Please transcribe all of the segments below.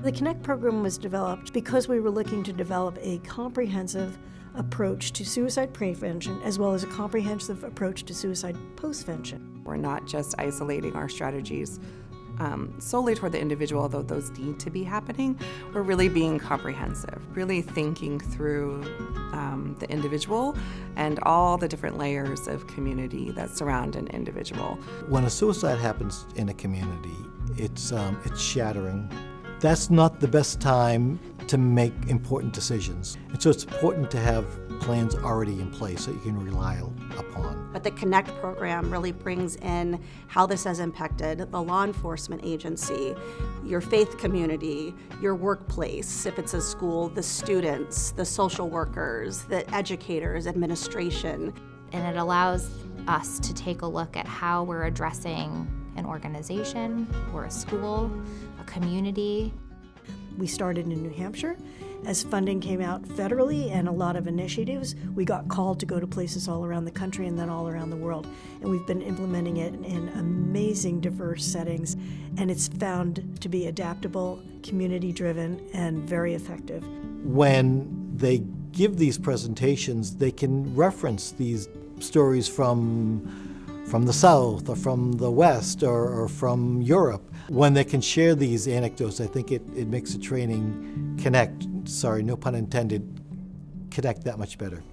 The Connect program was developed because we were looking to develop a comprehensive approach to suicide prevention as well as a comprehensive approach to suicide postvention. We're not just isolating our strategies solely toward the individual, although those need to be happening. We're really being comprehensive, really thinking through the individual and all the different layers of community that surround an individual. When a suicide happens in a community, it's shattering. That's not the best time to make important decisions. And so it's important to have plans already in place that you can rely upon. But the Connect program really brings in how this has impacted the law enforcement agency, your faith community, your workplace, if it's a school, the students, the social workers, the educators, administration. And it allows us to take a look at how we're addressing an organization or a school, a community. We started in New Hampshire. As funding came out federally and a lot of initiatives, we got called to go to places all around the country and then all around the world. And we've been implementing it in amazing, diverse settings, and it's found to be adaptable, community-driven, and very effective. When they give these presentations, they can reference these stories from the South or from the West or from Europe. When they can share these anecdotes, I think it makes the training connect, sorry, no pun intended, connect that much better.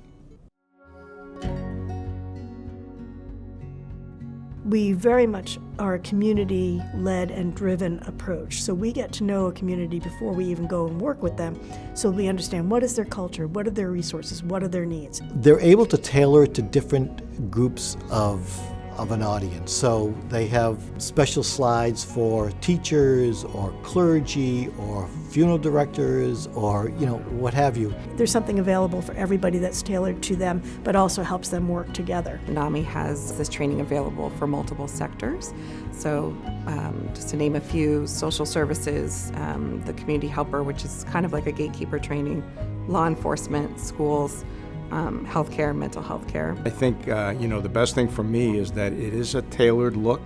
We very much are a community-led and driven approach. So we get to know a community before we even go and work with them. So we understand what is their culture, what are their resources, what are their needs. They're able to tailor it to different groups of an audience. So they have special slides for teachers or clergy or funeral directors or, what have you. There's something available for everybody that's tailored to them, but also helps them work together. NAMI has this training available for multiple sectors. So just to name a few, social services, the community helper, which is kind of like a gatekeeper training, law enforcement, schools, healthcare, mental health care. I think, the best thing for me is that it is a tailored look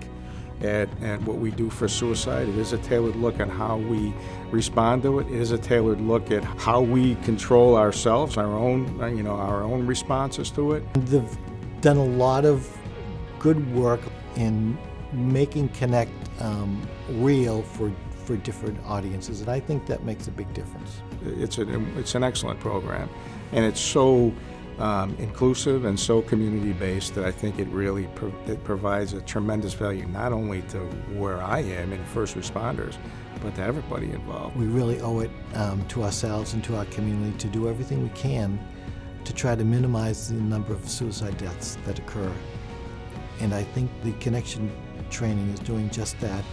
at what we do for suicide. It is a tailored look at how we respond to it. It is a tailored look at how we control ourselves, our own responses to it. They've done a lot of good work in making Connect real for different audiences, and I think that makes a big difference. It's an excellent program, and it's so inclusive and so community-based that I think it really provides a tremendous value, not only to where I am in first responders, but to everybody involved. We really owe it to ourselves and to our community to do everything we can to try to minimize the number of suicide deaths that occur. And I think the Connection training is doing just that.